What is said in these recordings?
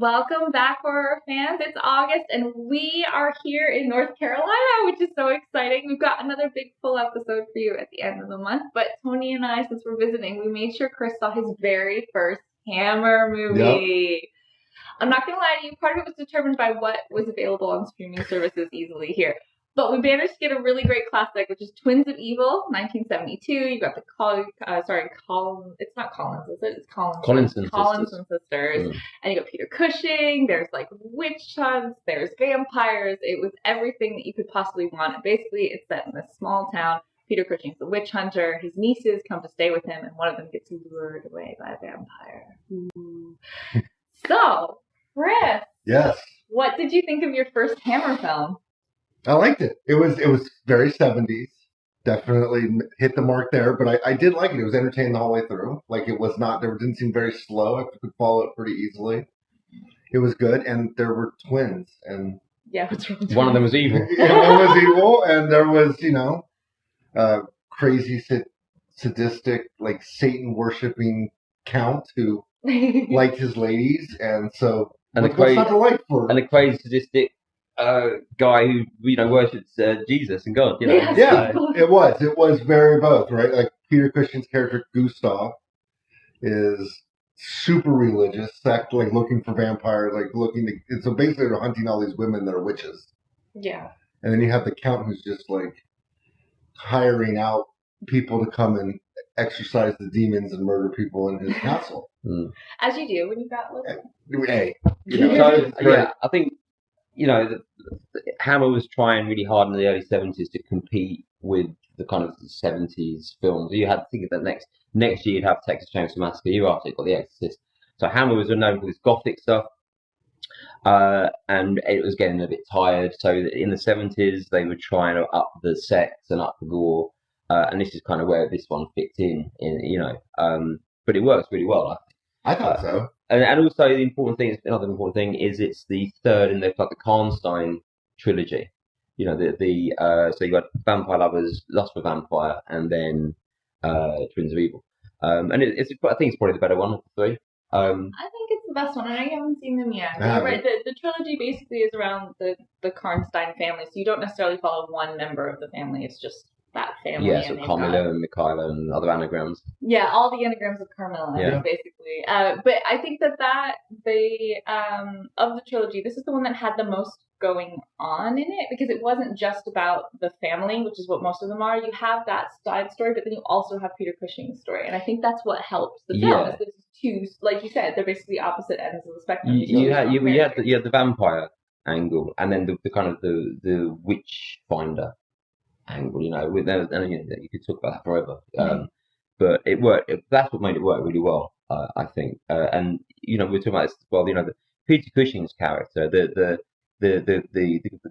Welcome back, horror fans. It's August, and we are here in North Carolina, which is so exciting. We've got another big full episode for you at the end of the month, but Tony and I, since we're visiting, we made sure Chris saw his very first Hammer movie. Yep. I'm not going to lie to you, part of it was determined by what was available on streaming services easily here. But we managed to get a really great classic, which is Twins of Evil, 1972. You got the it's not Collins, is it? It's Collinson Sisters. Mm. And you got Peter Cushing. There's like witch hunts. There's vampires. It was everything that you could possibly want. And basically, it's set in this small town. Peter Cushing's the witch hunter. His nieces come to stay with him, and one of them gets lured away by a vampire. Ooh. So, Chris. Yes. What did you think of your first Hammer film? I liked it. It was very 70s. Definitely hit the mark there, but I did like it. It was entertaining the whole way through. Like, it was not, there didn't seem very slow. I could follow it pretty easily. It was good, and there were twins, and yeah, what's wrong? One of them was evil. One was evil, and there was, crazy, sadistic, like Satan worshipping count who liked his ladies, and so and what's not to like for? And the crazy sadistic guy who worships Jesus and God. Yeah, it was very both, right? Like Peter Cushing's character Gustav is super religious, like looking for vampires, so basically they're hunting all these women that are witches. Yeah. And then you have the Count who's just like hiring out people to come and exorcise the demons and murder people in his castle. As you do when you've got little. Yeah, I think Hammer was trying really hard in the early 70s to compete with the kind of 70s films. You had to think that next year you'd have Texas Chainsaw Massacre. Year after it got The Exorcist. So Hammer was known for this gothic stuff, and it was getting a bit tired. So in the 70s they were trying to up the sex and up the gore, and this is kind of where this one fits in. But it works really well, I think. I thought so. And also another important thing is it's the third in the Karnstein Trilogy. So you got Vampire Lovers, Lust for Vampire, and then Twins of Evil. And I think it's probably the better one of the three. I think it's the best one, and I haven't seen them yet. You're right. The trilogy basically is around the Karnstein family, so you don't necessarily follow one member of the family. It's just that family. Yeah, so Carmilla and Mikhaila and other anagrams. Yeah, all the anagrams of Carmilla, basically. But I think that they of the trilogy, this is the one that had the most going on in it, because it wasn't just about the family, which is what most of them are. You have that side story, but then you also have Peter Cushing's story, and I think that's what helps the film. Yeah. Is there's two, like you said, they're basically opposite ends of the spectrum. You had the vampire angle, and then the kind of the witch finder angle, you could talk about that forever. But it worked. That's what made it work really well, I think. And we're talking about this as well. The Peter Cushing's character, the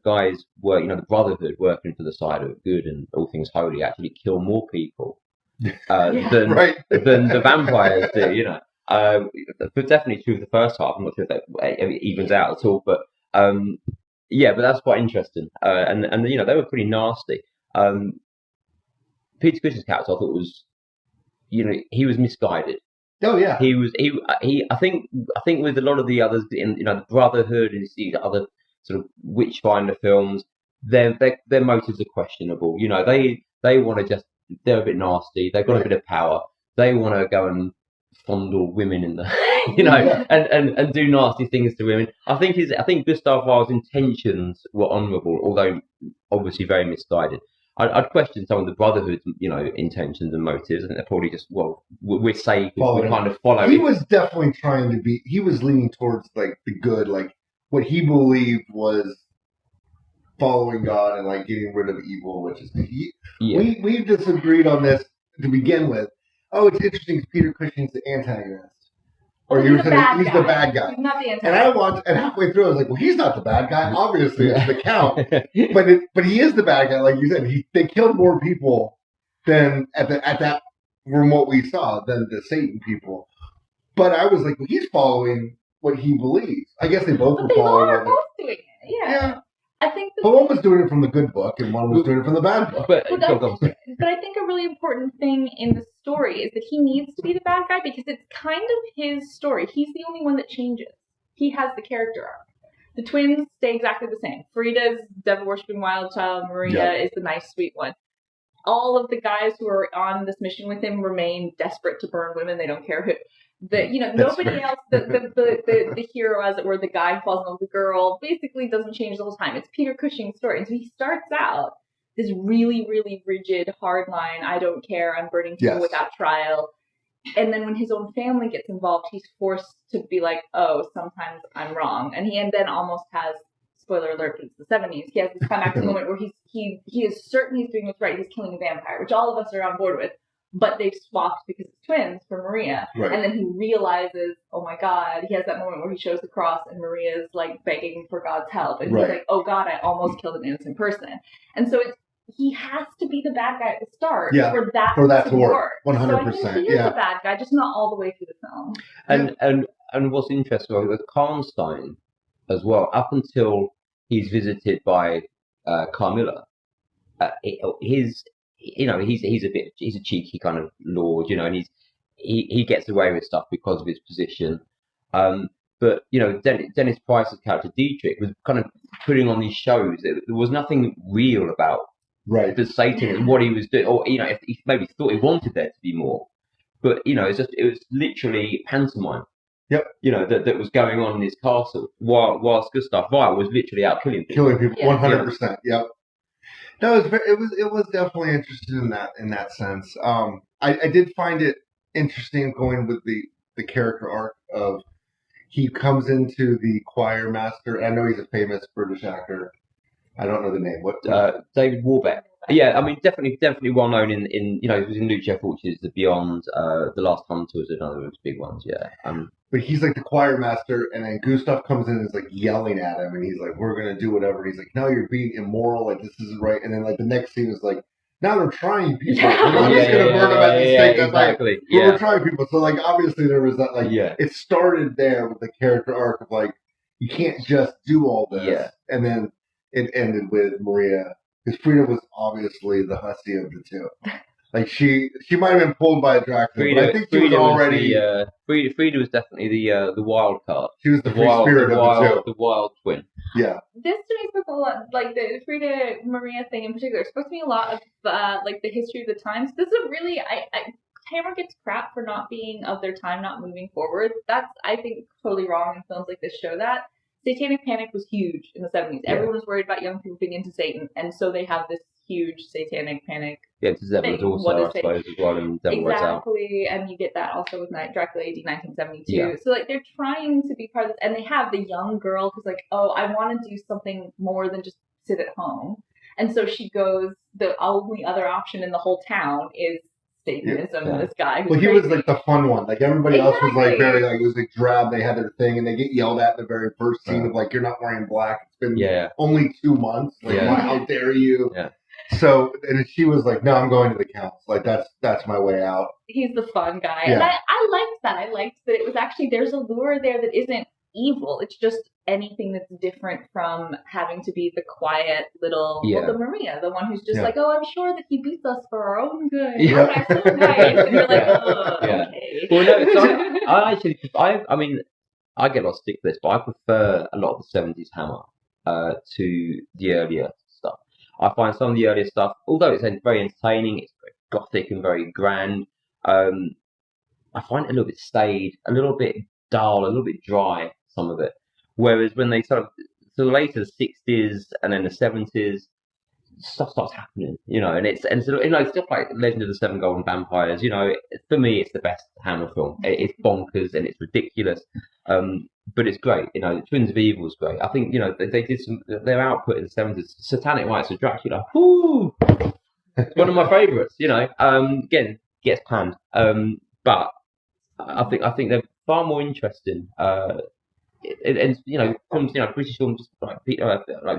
guys work, the Brotherhood working for the side of good and all things holy, actually kill more people than the vampires do. But definitely true of the first half. I'm not sure if that evens out at all, but but that's quite interesting. And they were pretty nasty. Peter Cushing's character, I thought was, he was misguided. Oh yeah. I think with a lot of the others in the Brotherhood and the other sort of Witchfinder films, their motives are questionable. They want to they're a bit nasty. They've got a bit of power. They want to go and fondle women in the and do nasty things to women. I think Gustav Wild's intentions were honourable, although obviously very misguided. I'd question some of the Brotherhood's, intentions and motives. I think they're probably just, we're safe, we kind of follow. He was definitely he was leaning towards, like, the good, like, what he believed was following God and, like, getting rid of evil, which is, we disagreed on this to begin with. Oh, it's interesting because Peter Cushing's the antagonist. Or he's the bad guy. He's not the antagonist. And I watched, and halfway through I was like, well, he's not the bad guy. Obviously, it's the Count. But he is the bad guy, like you said. They killed more people than at that from what we saw than the Satan people. But I was like, well, he's following what he believes. I guess they both were following. They were both doing it. Yeah. I think but one was doing it from the good book, and one was doing it from the bad book. But I think a really important thing in the story is that he needs to be the bad guy because it's kind of his story. He's the only one that changes. he has the character arc. The twins stay exactly the same. Frida's devil-worshipping wild child. Maria is the nice, sweet one. All of the guys who are on this mission with him remain desperate to burn women. They don't care who. Nobody else. The hero, as it were, the guy who falls in love with the girl, basically doesn't change the whole time. It's Peter Cushing's story. And so he starts out this really, really rigid, hard line. I don't care. I'm burning people without trial. And then when his own family gets involved, he's forced to be like, oh, sometimes I'm wrong. And he then almost has, spoiler alert, it's the 70s, he has this climactic moment where he is certain he's doing what's right. He's killing a vampire, which all of us are on board with. But they've swapped because it's twins for Maria. Right. And then he realizes, oh my God, he has that moment where he shows the cross and Maria's like begging for God's help. And he's like, oh God, I almost killed an innocent person. And so he has to be the bad guy at the start for that to work. 100%. So I think he is the bad guy, just not all the way through the film. And what's interesting with Karnstein as well, up until he's visited by Carmilla, he's a cheeky kind of lord, and he gets away with stuff because of his position. But Dennis Price's character Dietrich was kind of putting on these shows. There was nothing real about the Satan and what he was doing, or if he maybe thought he wanted there to be more, but it was literally pantomime. Yep. That was going on in his castle, whilst Gustav Vile was literally out killing people. 100%. Yep. No, it was definitely interesting in that sense. I did find it interesting going with the character arc of he comes into the choir master. I know he's a famous British actor. I don't know the name. What? David Warbeck. Yeah, I mean, definitely well known in he was in Lucia Fulci's The Beyond. The Last Hunter was another of his big ones. Yeah. But he's like the choir master, and then Gustav comes in and is like yelling at him, and he's like, "We're gonna do whatever." And he's like, "No, you're being immoral. Like this isn't right." And then like the next scene is like, "Now they're trying people. We're not just gonna burn them at the stake." Exactly. We're trying people. So like obviously there was that it started there with the character arc of like you can't just do all this, and then it ended with Maria. Because Frida was obviously the hussy of the two. Like she might have been pulled by a Dracula, but I think she was already. Frida was definitely the wild card. She was the free spirit of the two. The wild twin. Yeah. This to me spoke a lot, like the Frida Maria thing in particular, spoke to me a lot of like the history of the times. This is a really Hammer gets crap for not being of their time, not moving forward. That's I think totally wrong, and films like this show that. Satanic Panic was huge in the 70s. Yeah. Everyone was worried about young people being into Satan, and so they have this huge Satanic Panic. Yeah, it's Devil's also, I suppose, as well, and Devil Wears Out. Exactly, and you get that also with Dracula AD 1972. Yeah. So, like, they're trying to be part of this, and they have the young girl who's like, oh, I want to do something more than just sit at home. And so she goes, the only other option in the whole town is Satanism, and this guy. Well, he was like the fun one. Like everybody else was like very like it was like drab. They had their thing, and they get yelled at in the very first scene of like you're not wearing black. It's been only 2 months. Like how dare you? Yeah. So and she was like, no, I'm going to the council. Like that's my way out. He's the fun guy, and I liked that. I liked that it was actually there's a lure there that isn't evil. It's just anything that's different from having to be the quiet little the Maria, the one who's just like, oh, I'm sure that he beats us for our own good. Yeah. I'm so nice. And you're like, oh, okay. Well, no, I mean, I get a lot of stick for this, but I prefer a lot of the 70s Hammer to the earlier stuff. I find some of the earlier stuff, although it's very entertaining, it's very gothic and very grand, I find it a little bit staid, a little bit dull, a little bit dry, some of it. Whereas when they sort of, so later the 60s and then the 70s, stuff starts happening, and it's stuff like Legend of the Seven Golden Vampires, for me it's the best Hammer film. It's bonkers and it's ridiculous, but it's great. Twins of Evil is great. I think they did their output in the 70s. Satanic Rites of Dracula, whoo, one of my favourites. Again gets panned, but I think they're far more interesting. And films, British films like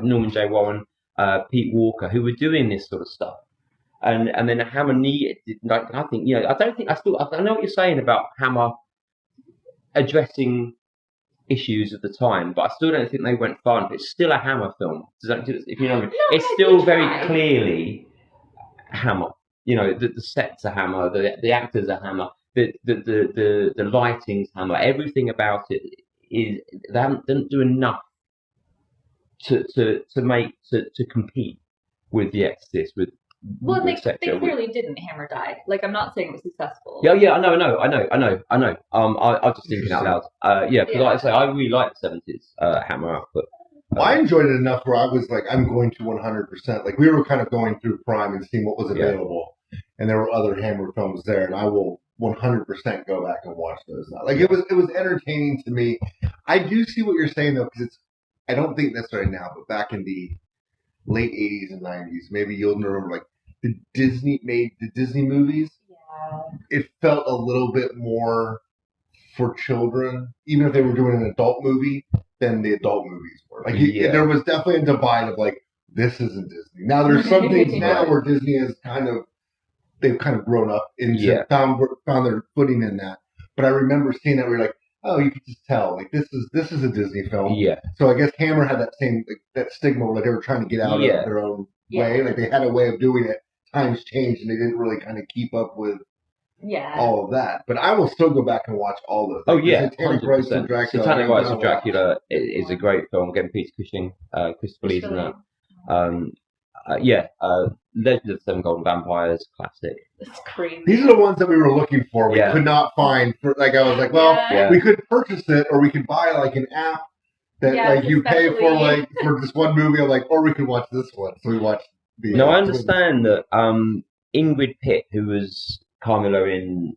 Norman J. Warren, Pete Walker, who were doing this sort of stuff, and then Hammer needed. Like I think, I know what you're saying about Hammer addressing issues of the time, but I still don't think they went far enough. It's still a Hammer film, if you know what I mean. It's still very clearly Hammer. The sets are Hammer, the actors are Hammer, the lighting's Hammer, everything about it didn't do enough to compete with The Exorcist, with Well, with they clearly didn't. Hammer died. Like, I'm not saying it was successful. Yeah, I know. I was just thinking out loud. Because like I say, I really like the 70s Hammer output. Well, I enjoyed it enough where I was like, I'm going to 100%. Like, we were kind of going through Prime and seeing what was available, and there were other Hammer films there, and I will 100% go back and watch those now. Like, it was entertaining to me. I do see what you're saying though, because I don't think that's right now, but back in the late 80s and 90s, maybe you'll remember like the Disney movies. Yeah. It felt a little bit more for children, even if they were doing an adult movie, than the adult movies were. Like, there was definitely a divide of like, this isn't Disney. Now there's some things now where Disney has they've kind of grown up into found their footing in that. But I remember seeing that where you're like, oh, you could just tell, like, this is a Disney film. Yeah. So I guess Hammer had that same that stigma where they were trying to get out of their own way. Like, they had a way of doing it. Times changed, and they didn't really kind of keep up with all of that. But I will still go back and watch all those. Oh yeah, Satanic Rites of Dracula. Satanic Rites of Dracula is a great film. Again, Peter Cushing, Christopher Lee's in that. Legend of the Seven Golden Vampires, classic. That's crazy. These are the ones that we were looking for. We could not find. I was like, well, we could purchase it, or we could buy like an app that like you pay for for this one movie. I'm like, or we could watch this one. So we watched the. No, I understand that Ingrid Pitt, who was Carmilla in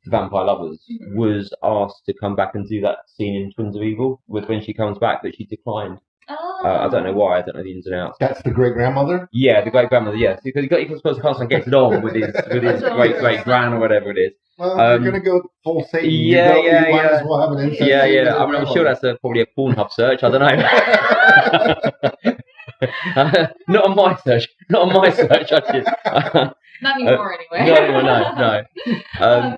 The Vampire Lovers, was asked to come back and do that scene in Twins of Evil when she comes back, but she declined. I don't know why. I don't know the ins and outs. That's the great grandmother. Yeah, the great grandmother. Yes, because you're supposed to constantly get it on with his great grand or whatever it is. Well, if you're gonna go full Satan. You might as well have an incest. Yeah. I mean, I'm sure that's probably a Pornhub search. I don't know. Not on my search. Not anymore, anyway. No.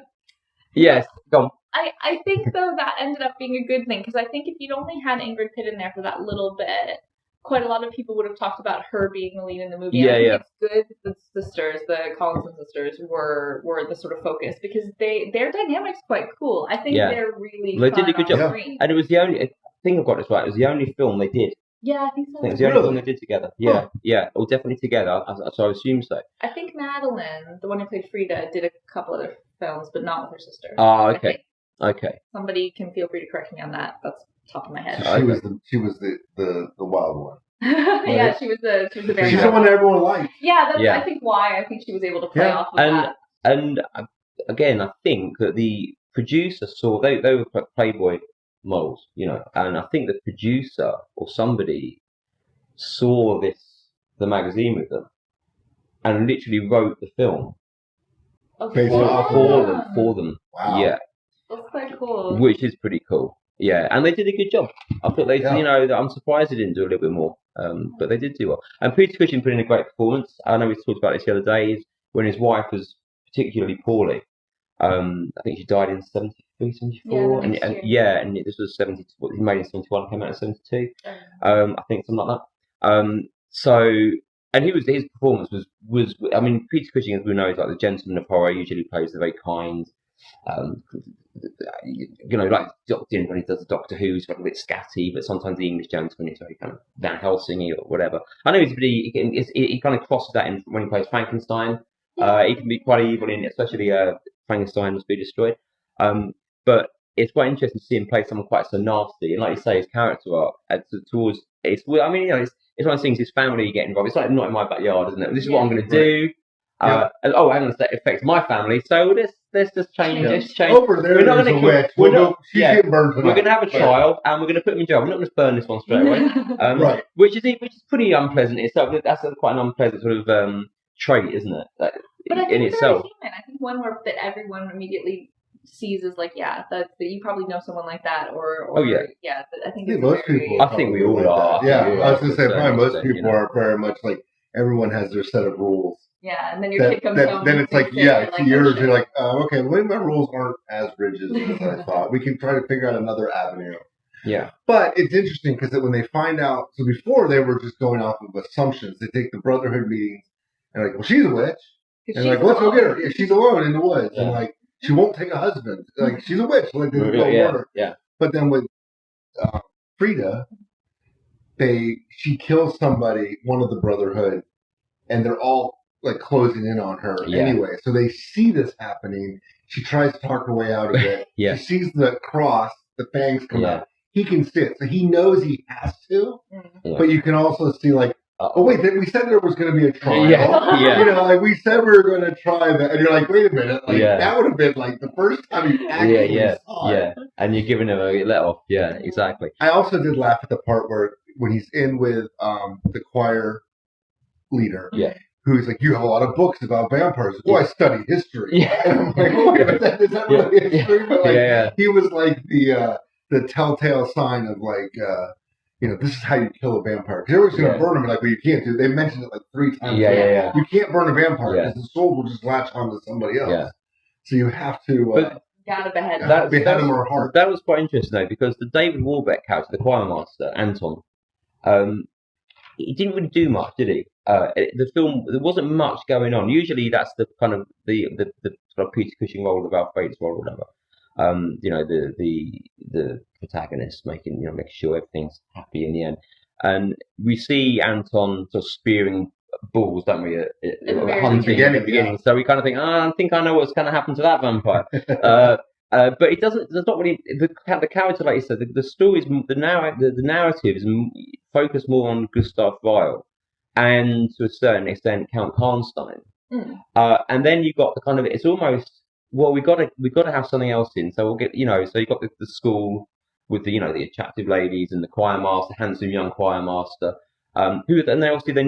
Yes, go on. I think, though, that ended up being a good thing, because I think if you'd only had Ingrid Pitt in there for that little bit, quite a lot of people would have talked about her being the lead in the movie. I think it's good that the sisters, the Collinson sisters, were the sort of focus, because their dynamic's quite cool. I think they're really fun. They did a good job. Screen. And it was the only, I think I've got this right, it was the only film they did. Yeah, I think so. I think it was the only film they did together. Yeah, or definitely together, so I assume so. I think Madeline, the one who played Frida, did a couple other films, but not with her sister. Oh, okay. Okay. Somebody can feel free to correct me on that. That's top of my head. She was the wild one. Yeah, she was the very. She's the one that everyone liked. Yeah, that's I think why I think she was able to play off of that. And again, I think that the producer saw they were Playboy models, and I think the producer or somebody saw the magazine with them and literally wrote the film for them. Wow. Yeah. That's quite cool. Which is pretty cool. Yeah, and they did a good job. I thought I'm surprised they didn't do a little bit more, but they did do well. And Peter Cushing put in a great performance. I know we talked about this the other day, when his wife was particularly poorly. I think she died in 73, 74. And this was 70. He made in 71, came out in 72. I think something like that. And his performance was. I mean, Peter Cushing, as we know, is like the gentleman of horror. Usually plays the very kind. Like Doctor when he does the Doctor Who, he's a bit scatty, but sometimes the English gentleman is very kind of Van Helsing or whatever. I know he kind of crosses that in when he plays Frankenstein. He can be quite evil in, especially Frankenstein Must Be Destroyed. But it's quite interesting to see him play someone quite so nasty, and like you say, his character arc towards it's. Well, I mean, it's one of those things. His family get involved. It's like Not in My Backyard, isn't it? This is what I'm going to do. And hang on a sec, it affects my family, so let's just change. Over there, we're not going to she's getting burned tonight. We're going to have a child, and we're going to put him in jail. We're not going to burn this one straight away. Right. Which is pretty unpleasant itself. That's quite an unpleasant sort of trait, isn't it? But I think in itself. Human. I think one where that everyone immediately sees as like, that you probably know someone like that, or I think most people. I think we all are. Yeah, I was going to say probably most people are very much like everyone has their set of rules. Yeah, and then your kid comes home. Then it's like, it's yours. You're like, okay, maybe my rules aren't as rigid as I thought. We can try to figure out another avenue. Yeah. But it's interesting because when they find out, so before they were just going off of assumptions. They take the Brotherhood meetings and like, well, she's a witch. And like, let's go get her. Yeah, she's alone in the woods. Yeah. And like, she won't take a husband. Like, she's a witch. Like, there's no order. Yeah. But then with Frida, she kills somebody, one of the Brotherhood, and they're all like closing in on her anyway. So they see this happening. She tries to talk her way out of it. She sees the cross, the fangs come out. He can see it, so he knows he has to. But you can also see like, oh wait, we said there was going to be a trial. You know, like we said we were going to try that, and you're like, wait a minute, like that would have been like the first time you actually saw it. And you're giving him a let off. Yeah, exactly. I also did laugh at the part where when he's in with the choir leader. Who's like, you have a lot of books about vampires. Oh, I study history. And I'm like, oh, wait, is that really history? But like, he was like the telltale sign of like, you know, this is how you kill a vampire. Because everyone's going to burn him. Like, well, you can't do. They mentioned it like 3 times. You can't burn a vampire because the soul will just latch onto somebody else. So you have to. Gotta behead him or heart. That was quite interesting though, because the David Warbeck character, the choir master Anton, he didn't really do much, did he? The film, there wasn't much going on. Usually, that's the kind of the sort of Peter Cushing role, of Alfred's role, or whatever. You know, the protagonist making sure everything's happy in the end, and we see Anton sort of spearing bulls, don't we? At hunting at the beginning. So we kind of think, I think I know what's going to happen to that vampire. But it doesn't. There's not really the character, like you said. The story is the narrative is focused more on Gustav Weil and to a certain extent Count Karnstein. And then you've got the kind of, it's almost, well, we've got to have something else in. So we'll get, so you've got the school with the the attractive ladies and the choir master, handsome young choir master, and they obviously they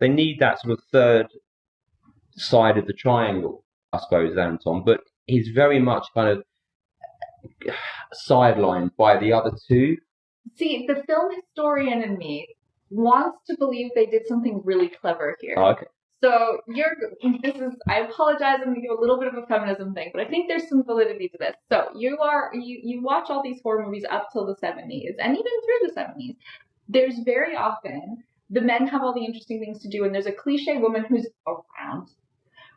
need that sort of third side of the triangle, I suppose, Anton. But he's very much kind of sidelined by the other two. See, the film historian in me wants to believe they did something really clever here. Oh, okay. So I apologize, I'm going to give a little bit of a feminism thing, but I think there's some validity to this. So you watch all these horror movies up till the 70s, and even through the 70s, there's very often, the men have all the interesting things to do, and there's a cliche woman who's around.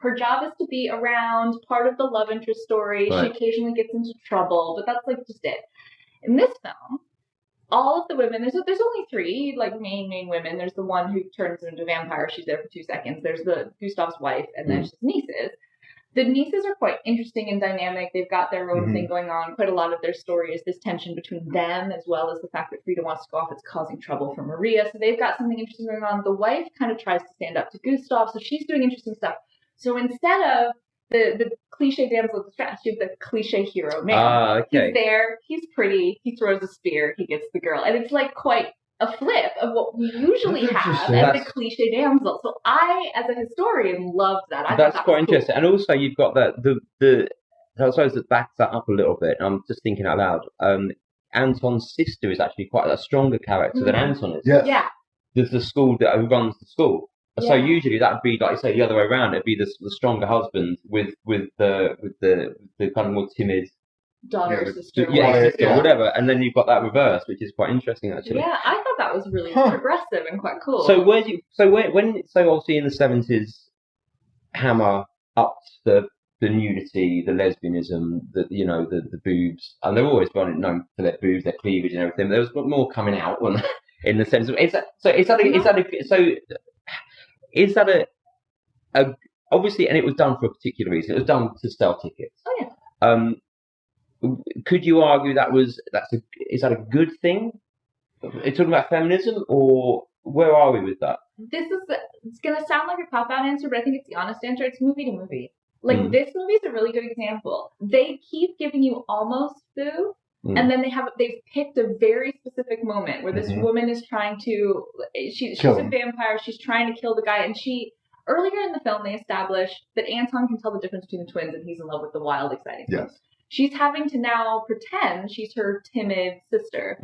Her job is to be around, part of the love interest story. Right. She occasionally gets into trouble, but that's like just it. In this film, all of the women, there's only 3 like main women. There's the one who turns into a vampire. She's there for 2 seconds. There's the Gustav's wife, and there's his nieces. The nieces are quite interesting and dynamic. They've got their own thing going on. Quite a lot of their story is this tension between them, as well as the fact that Frida wants to go off. It's causing trouble for Maria. So they've got something interesting going on. The wife kind of tries to stand up to Gustav, so she's doing interesting stuff. So instead of the cliche damsel of distress, you have the cliche hero man. Okay. He's there, he's pretty, he throws a spear, he gets the girl. And it's like quite a flip of what we usually have as the cliche damsel. So I, as a historian, loved that. That's quite interesting. And also you've got that, I suppose that backs that up a little bit. I'm just thinking out loud. Anton's sister is actually quite a stronger character than Anton is. Yes. Yeah. There's the school that runs the school. So usually that would be, like you say, the other way around. It'd be the stronger husband with the kind of more timid daughter, sister, whatever. And then you've got that reverse, which is quite interesting actually. Yeah, I thought that was really progressive and quite cool. So so obviously in the 70s, Hammer upped the nudity, the lesbianism, the boobs, and they're always known for their boobs, their cleavage, and everything. There was more coming out in the sense of is that a obviously, and it was done for a particular reason. It was done to sell tickets. Oh yeah. Could you argue is that a good thing? Are you talking about feminism, or where are we with that? It's gonna sound like a cop-out answer, but I think it's the honest answer. It's movie to movie. Like this movie is a really good example. They keep giving you almost boo. And then they've picked a very specific moment where this woman is trying to, she's a vampire, she's trying to kill the guy, and earlier in the film they established that Anton can tell the difference between the twins and he's in love with the wild, exciting twins. She's having to now pretend she's her timid sister.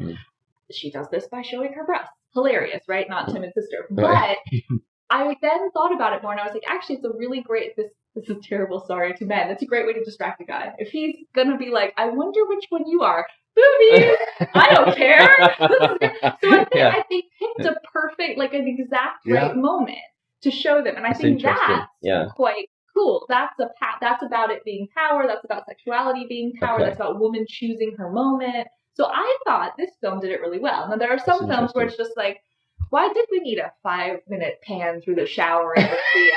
She does this by showing her breasts. Hilarious, right? Not timid sister. But I then thought about it more and I was like, actually it's a really great, this is terrible, sorry to men. That's a great way to distract a guy. If he's gonna be like, I wonder which one you are. Boobies! I don't care. So I think they picked a perfect, like an exact right moment to show them. And I think that's quite cool. That's about it being power. That's about sexuality being power. That's about woman choosing her moment. So I thought this film did it really well. Now, there are some films where it's just like, why did we need a 5-minute pan through the shower in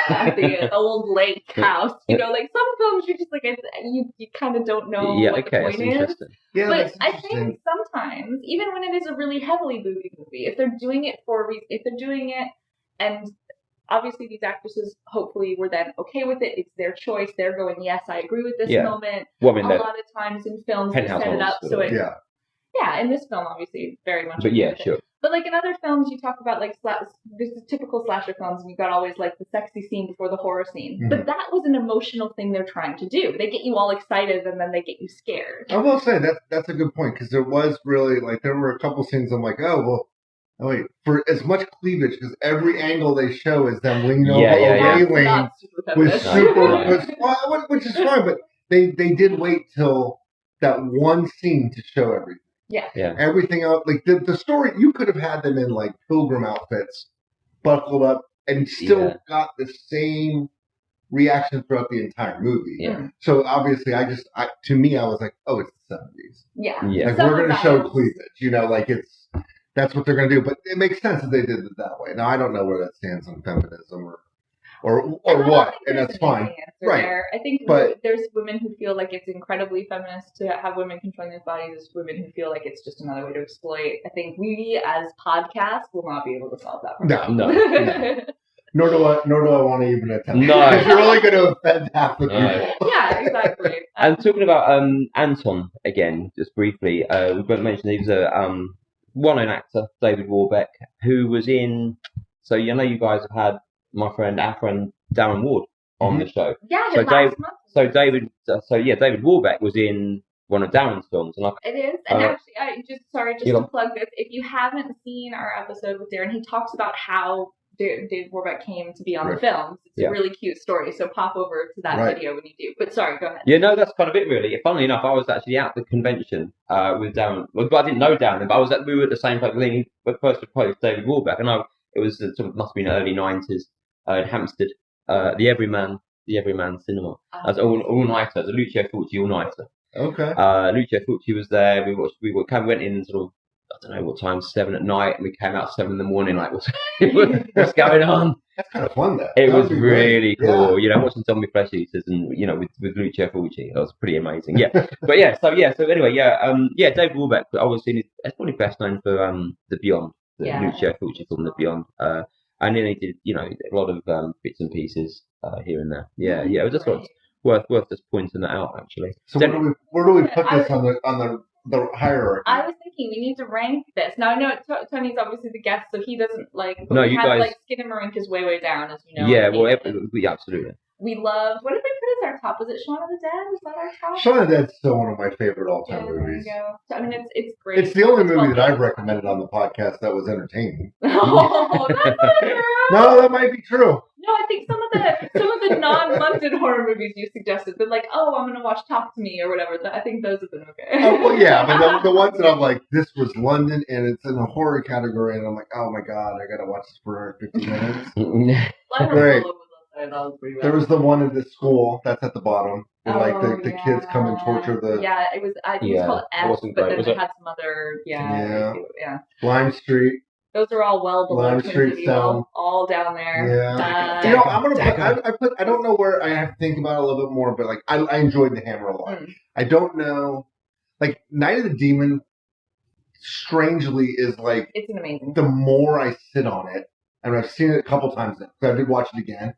the old lake house? You know, like some films you're just like, you kind of don't know what the point is. Yeah, but I think sometimes, even when it is a really heavily movie, if they're doing it and obviously these actresses hopefully were then okay with it, it's their choice, they're going, yes, I agree with this moment. Well, I mean, a lot of times in films they set it up so it... Yeah, in this film, obviously, very much. But yeah, sure. But like in other films, you talk about like this is typical slasher films, and you've got always like the sexy scene before the horror scene. Mm-hmm. But that was an emotional thing they're trying to do. They get you all excited, and then they get you scared. I will say that's a good point, because there was really like there were a couple scenes I'm like, wait, for as much cleavage, because every angle they show is them leaning over a railing with which is fine, but they did wait till that one scene to show everything. Yeah. Everything else, like the story, you could have had them in like pilgrim outfits, buckled up, and still got the same reaction throughout the entire movie. Yeah. So obviously, to me, I was like, oh, it's the 70s. Yeah. Like we're going to show cleavage, you know, like that's what they're going to do. But it makes sense that they did it that way. Now I don't know where that stands on feminism or what, and that's fine. Right. There. I think there's women who feel like it's incredibly feminist to have women controlling their bodies. There's women who feel like it's just another way to exploit. I think we, as podcasts, will not be able to solve that problem. No. Nor do I want to even attempt. No. Because you're only going to offend half the people. Yeah, exactly. And talking about Anton again, just briefly, we've got to mention he was a well-known actor, David Warbeck, who was in. So you know, you guys have had our friend Darren Ward on the show. Yeah, David Warbeck was in one of Darren's films, and it is. And actually, just to plug this, if you haven't seen our episode with Darren, he talks about how David Warbeck came to be on the films. It's a really cute story, so pop over to that video when you do. But sorry, go ahead. Yeah, no, that's kind of it, really. Funnily enough, I was actually at the convention with Darren. Well, but I didn't know Darren, but we were at the same place. He first approached David Warbeck, and it was must have been early 90s in Hampstead, the Everyman Cinema. As all-nighter, as a Lucio Fulci all-nighter. Okay. Lucio Fulci was there. We went in sort of, I don't know what time, 7 at night, and we came out 7 in the morning. Like, what's going on? That's kind of fun, though. It was really cool. Yeah. You know, watching Zombie Flesh Eaters, and you know, with Lucio Fulci, that was pretty amazing. Yeah, but So anyway, David Warbeck. Obviously, that's probably best known for The Beyond, the Lucio Fulci film, The Beyond. And then he did, you know, a lot of bits and pieces here and there. Yeah. It was just worth just pointing that out, actually. So where do we put this on the hierarchy? I was thinking we need to rank this. Now I know Tony's obviously the guest, so he doesn't like. But no, we you have guys. Like Skin and Marink is way down, as you know. Yeah, absolutely. We loved. What did we put as our top? Was it Shaun of the Dead? Was that our top? Shaun of the Dead's still one of my favorite all-time movies. There you go. So, I mean, it's great. It's the only movie that I've recommended on the podcast that was entertaining. Oh, that's not true. No, that might be true. No, I think some of the non-London horror movies you suggested, but like, I'm gonna watch Talk to Me or whatever. I think those have been okay. Oh, well, yeah, but the ones that I'm like, this was London and it's in the horror category, and I'm like, oh my god, I gotta watch this for 15 minutes. Great. There was the one in the school that's at the bottom, and like the kids come and torture the. Yeah, it was. I think it's called F, but then it had some other. Yeah. Lime Street. Those are all well below Lime Street down, all down there. Yeah. You know, I'm gonna put. I don't know where I have to think about it a little bit more, but like I enjoyed The Hammer a lot. I don't know, like Night of the Demon. Strangely, is like it's an amazing. The more I sit on it, and I've seen it a couple times now, so I did watch it again,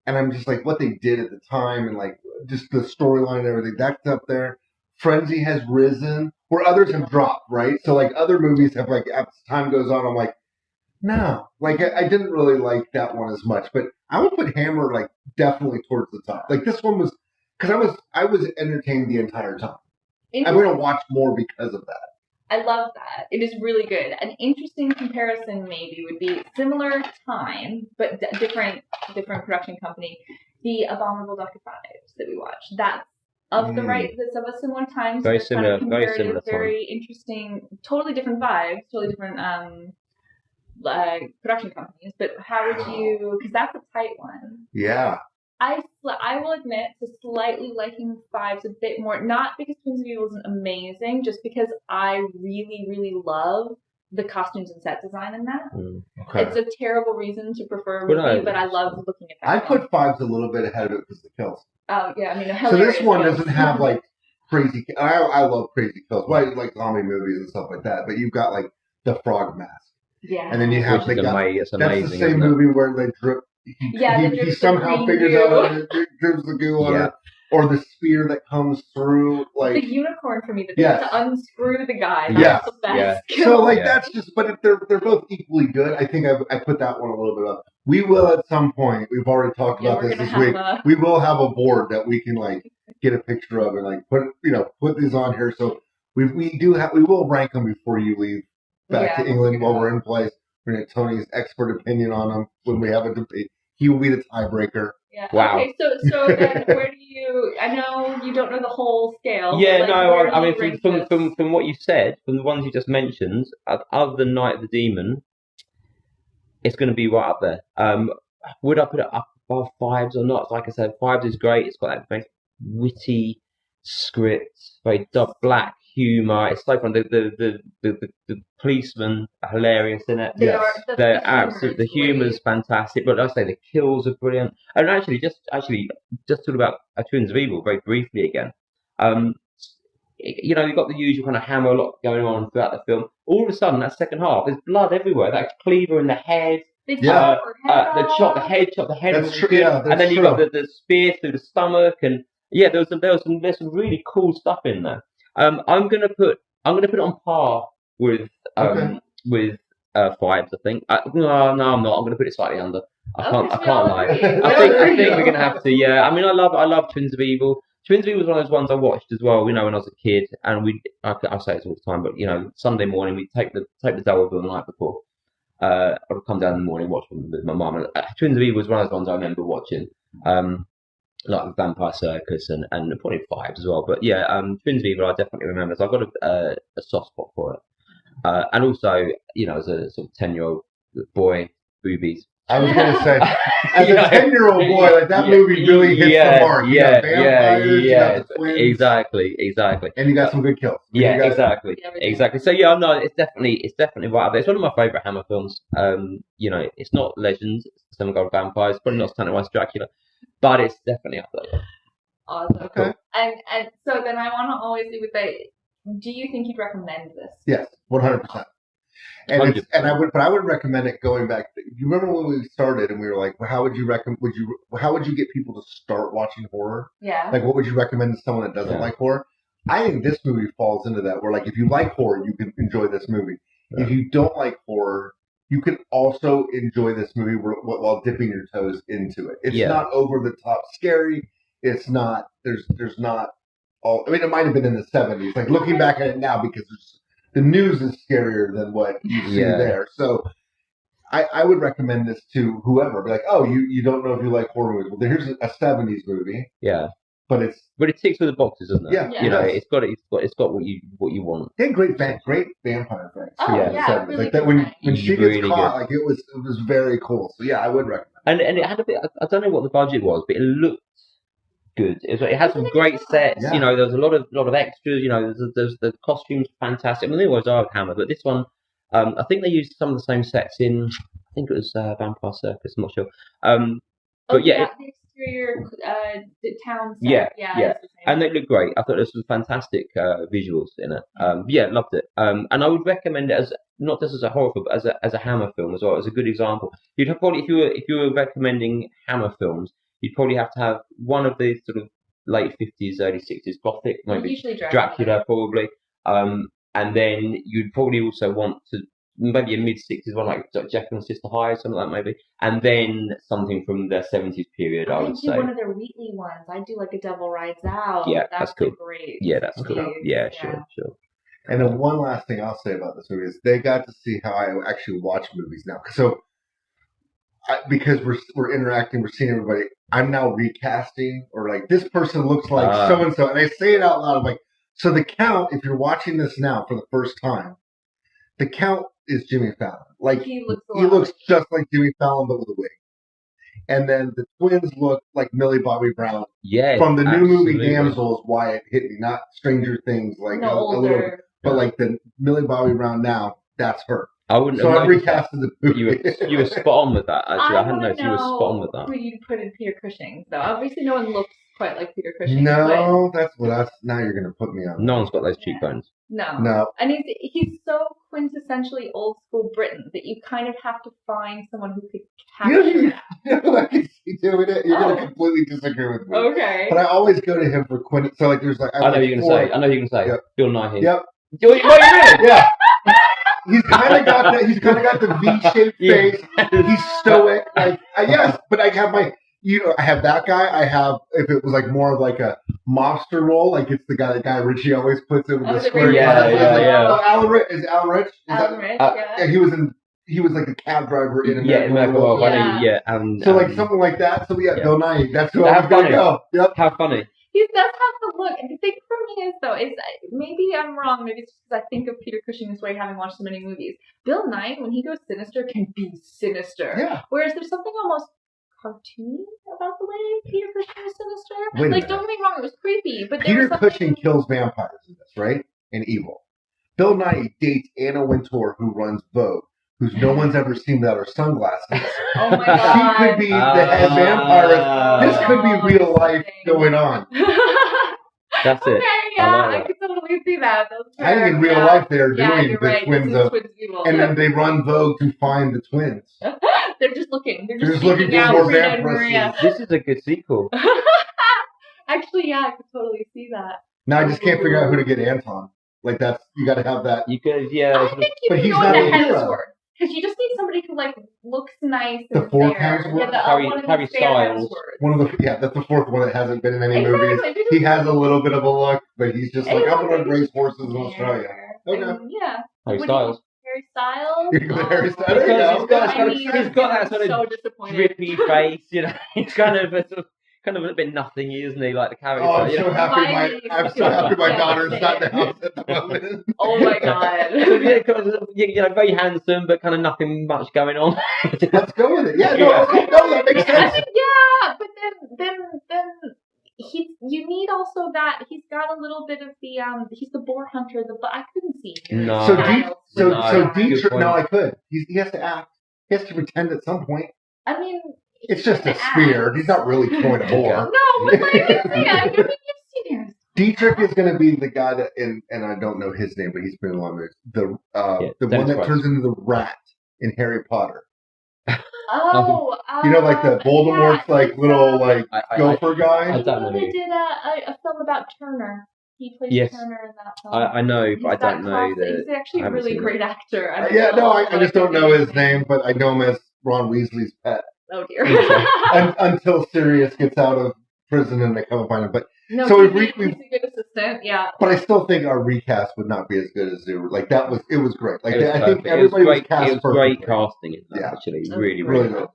and I'm just like what they did at the time, and like just the storyline and everything. That's up there. Frenzy has risen, where others have dropped, right? So like other movies have like as time goes on, I'm like. No, like I didn't really like that one as much, but I would put Hammer like definitely towards the top. Like this one was because I was entertained the entire time. I'm going to watch more because of that. I love that. It is really good. An interesting comparison maybe would be similar time, but different production company. The Abominable Dr. Fives that we watched. That's of the that's of a similar time. Very similar. Very similar. Very interesting. Totally different vibes. Totally different. Production companies, but how would you? Because that's a tight one. Yeah. I will admit to slightly liking Fives a bit more, not because Twins of Evil isn't amazing, just because I really, really love the costumes and set design in that. Okay. It's a terrible reason to prefer a movie, but I love looking at that. I put Fives a little bit ahead of it because of the kills. Oh, yeah, I mean, so this one doesn't have, like, crazy... I love crazy kills. Well, I like zombie movies and stuff like that, but you've got, like, the frog mask. Yeah. And then you have the guy... That's the same movie where they drip... He somehow figures out how to drips the goo on it. Or the spear that comes through, like... The unicorn for me, that they have to unscrew the guy. That's the best. Yeah. So, like, that's just... But if they're both equally good, I think I put that one a little bit up. We will at some point, we've already talked about this week, we will have a board that we can, like, get a picture of and, like, put these on here. So, we will rank them before you leave back to England while we're in place. We're going to get Tony's expert opinion on them when we have a debate. He will be the tiebreaker. Yeah. Wow. Okay, so then where do you... I know you don't know the whole scale. Yeah, like, no, I mean, from what you said, from the ones you just mentioned, other than Night of the Demon, it's going to be right up there. Would I put it up above Fives or not? Like I said, Fives is great. It's got that very witty script, very black humour. It's so fun. The policemen are hilarious in it. They're absolute. The humour's fantastic. But like I say, the kills are brilliant. And actually, just talk about Twins of Evil very briefly again. You've got the usual kind of hammer lot going on throughout the film. All of a sudden, that second half, there's blood everywhere. That cleaver in the head. They chop the head. That's true. Yeah, and then you've got the spear through the stomach, and there's some really cool stuff in there. I'm gonna put it on par with Fives. I think. No, I'm not. I'm gonna put it slightly under. I can't lie. I think we're gonna have to. Yeah. I mean, I love Twins of Evil. Twins of Evil was one of those ones I watched as well. When I was a kid, and I say this all the time, but Sunday morning we'd take the double bill the night before. I'd come down in the morning, watch them with my mum. Twins of Evil was one of those ones I remember watching, like Vampire Circus and probably Fives as well. But yeah, Twins of Evil I definitely remember. So I've got a soft spot for it. And also, as a sort of 10-year-old boy, boobies. I was going to say, as a 10-year-old boy, like that movie really hits the mark. Exactly. And you got some good kills. Exactly. So no, it's definitely right up there. It's one of my favourite Hammer films. It's not Legends, it's Seven Gold Vampires, probably not Stanley White's Dracula, but it's definitely up there. Awesome. Okay. And so then I want to always leave with that. Do you think you'd recommend this? Yes, 100%. And I would recommend it going back. You remember when we started and we were like, well, how would you get people to start watching horror? Yeah. Like, what would you recommend to someone that doesn't like horror? I think this movie falls into that. Where like, if you like horror, you can enjoy this movie. Yeah. If you don't like horror, you can also enjoy this movie while dipping your toes into it. It's not over the top scary. It's not. There's not. I mean, it might have been in the 70s. Like looking back at it now, because the news is scarier than what you see there. So I would recommend this to whoever. Be like, oh, you don't know if you like horror movies. Well, here's a 70s movie. Yeah. But it ticks with the boxes, doesn't it? Yeah. It's got what you want. They had great vampire things. Oh, yeah. Really like that when she gets caught, like it was very cool. So yeah, I would recommend. And it had a bit. I don't know what the budget was, but it looked good. It had some great sets. Yeah. There was a lot of extras. There's the costumes fantastic. I mean, they always are with Hammer, but this one, I think they used some of the same sets in. I think it was Vampire Circus. I'm not sure. But the exterior town set. Yeah. And they look great. I thought there was some fantastic visuals in it. Loved it. And I would recommend it as not just as a horror film, but as a Hammer film as well. As a good example. You'd have probably if you were recommending Hammer films, you'd probably have to have one of the sort of late 50s, early 60s Gothic, maybe Dracula probably. And then you'd probably also want to maybe a mid-60s one like Jekyll and Sister Hyde, something like that maybe. And then something from the 70s period, I would say. One of their Wheatley ones. I do like a Devil Rides Out. Yeah, that's cool. Great. Yeah, that's cool. Yeah, sure. And then one last thing I'll say about this movie is they got to see how I actually watch movies now. So because we're interacting, we're seeing everybody. I'm now recasting, or like this person looks like so and so, and I say it out loud. I'm like, so the Count. If you're watching this now for the first time, the Count is Jimmy Fallon. Like he looks just like Jimmy Fallon, but with a wig. and then the twins look like Millie Bobby Brown Yeah, from the new movie absolutely. Damsels. Why it hit me, not Stranger Things, like No, a little, older. but like the Millie Bobby Brown now. That's her. I wouldn't So have I noticed that. recasted the movie. You were spot on with that. Actually, I hadn't wanna noticed. You were spot on with know that. who you put in Peter Cushing, though. Obviously, no one looks quite like Peter Cushing. No, that's now you're gonna put me on. No one's got those cheekbones. No. And he's so quintessentially old school Britain that you kind of have to find someone who could capture that. You know, I can see doing it. You're gonna completely disagree with me. Okay. But I always go to him for Quint. So like, there's like I know what you're gonna say. Yep. Bill Nighy. Yep. What you mean? Yeah. He's kind of got that. He's kind of got the V-shaped face. He's stoic. Like yes, but I have I have that guy. I have if it was like more of like a mobster role, like it's the guy Richie always puts in with the square glasses. Yeah. Oh, Alan Rich is Alan Rich. Alan Rich, Yeah, he was like a cab driver in American American World. and so like something like that. So Bill Nighy. That's who How I'm gonna funny. go. Yep. How funny. He does have the look. And the thing for me is, though, is maybe I'm wrong. Maybe it's just because I think of Peter Cushing this way, having watched so many movies. Bill Nighy, when he goes sinister, can be sinister. Yeah. Whereas there's something almost cartoony about the way Peter Cushing is sinister. Wait a minute. Don't get me wrong, it was creepy. But Peter there was Cushing kills vampires in this, right? And evil. Bill Nighy dates Anna Wintour, who runs Vogue, who's no one's ever seen without her sunglasses. Oh my god. She could be the head vampirist. This could be real life going on. That's it. Okay, yeah, like I could totally see that. I think in real life they're doing you're the right. twins This is of, twins evil. and then they run Vogue to find the twins. They're just looking. They're They're just just looking seeking for out more Rita and vampires. Maria. This is a good sequel. Actually, yeah, I could totally see that. Now I just can't figure out who to get Anton. Like that's you got to have that. You could, I think you But can he's go not into a hero. Hemsworth. Because you just need somebody who like looks nice The and fourth fair. Hemsworth? One of Harry the fair Styles. Hemsworths. One of the that's the fourth one that hasn't been in any movies. Exactly. He has a little bit of a look, but he's just like I'm gonna race horses in Yeah. Australia. Okay. Yeah. Harry Would Styles. Harry Styles. You go Harry Styles. There you go. He's got- I mean, he's got that sort of so disappointed. drippy face, you know. He's kind of a bit nothingy, isn't he? Like the character. Oh, I'm you so know? happy. I'm so happy my daughter's not in the house at the moment. Oh my god. So, yeah, kind of, you know, very handsome, but kind of nothing much going on. Let's go with it. Yeah, no, that makes I sense. mean, yeah, but then you need also that he's got a little bit of the he's the boar hunter. I couldn't see him. No. So, Styles. No, Dietrich. good point. No, I could. He has to act. He has to pretend at some point. I mean, It's just a spear. He's not really throwing a boar. No, but like I don't think you've seen him. Dietrich is going to be the guy that, and I don't know his name, but he's been in a lot of movies. The one Dennis that Quaid. turns into the rat in Harry Potter. Oh, You know, like the Voldemort's like little like gopher guy. I don't know. They did a film about Turner. He plays Yes. Turner in that film. I know, but I don't know He's actually I a haven't really seen great actor. I just don't know his name, but I know him as Ron Weasley's pet. Oh dear. Until Sirius gets out of prison and they come and find him. But No, so he's a good assistant. Yeah. But I still think our recast would not be as good as Zoo. Like that was, it was great. Like It was I think perfect. everybody was cast It was great perfectly. casting in that, Yeah. actually. That's Really, really really good. good.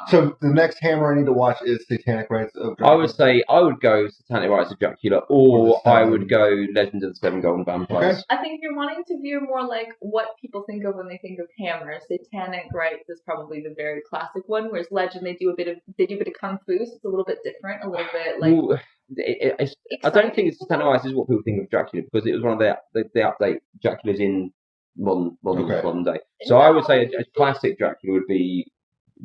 So the next Hammer I need to watch is Satanic Rites of I Dracula. would say I would go Satanic Rites of Dracula, or I would go Legend of the Seven Golden Vampires. Okay. I think if you're wanting to view more like what people think of when they think of Hammer, Satanic Rites is probably the very classic one. Whereas Legend, they do a bit of kung fu, so it's a little bit different, a little bit like. Ooh, I don't think it's Satanic Rites is what people think of Dracula, because it was one of the update Draculas in modern day. So I would say a classic Dracula would be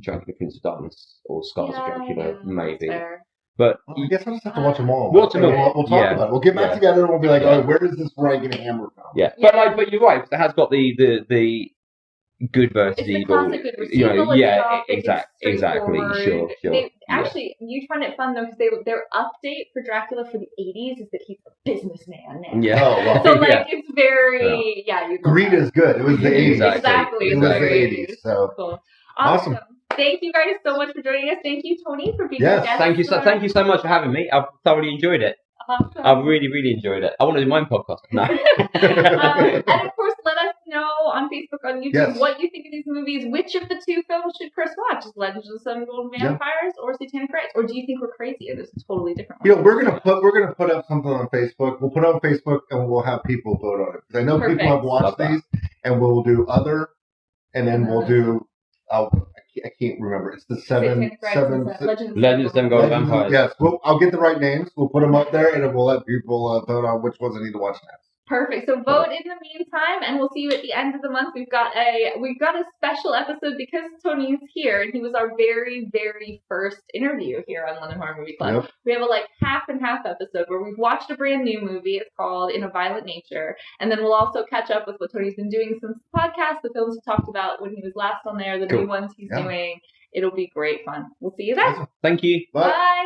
Dracula Prince of Darkness or Scars of Dracula, maybe. Fair. But I guess I'll just have to watch them all. Watch them all. We'll talk Yeah. about it. We'll get back Yeah. together and we'll be like, oh, where is this rank in Hammer from? yeah, Yeah. but you're right. It has got the good versus It's the evil. classic good versus You know, evil, it's yeah, chaotic, it's exactly. straightforward. Sure. Actually, you find it fun though because their update for Dracula for the 80s is that he's a businessman now. Yeah. Oh, well. So like Yeah. it's very you Greed is good. It was the 80s. Exactly. It was the 80s. So Cool. Awesome. Thank you guys so much for joining us. Thank you, Tony, for being Yes, a guest. Thank you so much for having me. I've thoroughly enjoyed it. Awesome. I've really enjoyed it. I want to do my own podcast. No. And of course, let us know on Facebook, on YouTube, Yes. what you think of these movies. Which of the two films should Chris watch? Is Legends of the Seven Golden Vampires or Satanic Rites? Or do you think we're crazy and this is totally different? You know, we're gonna put up something on Facebook. We'll put it on Facebook and we'll have people vote on it. Because I know Perfect. people have watched Love that. these, and we'll do other, and then we'll do I can't remember. It's the seven Legends of Seven Gold Vampires. Yes, I'll get the right names. We'll put them up there, and we'll let people vote on which ones they need to watch next. Perfect. So vote in the meantime, and we'll see you at the end of the month. We've got a special episode because Tony's here, and he was our very, very first interview here on London Horror Movie Club. Yep. We have a half and half episode where we've watched a brand new movie. It's called In a Violent Nature, and then we'll also catch up with what Tony's been doing since the podcast, the films we talked about when he was last on there, the new ones he's doing. It'll be great fun. We'll see you then. Thank you. Bye. Bye.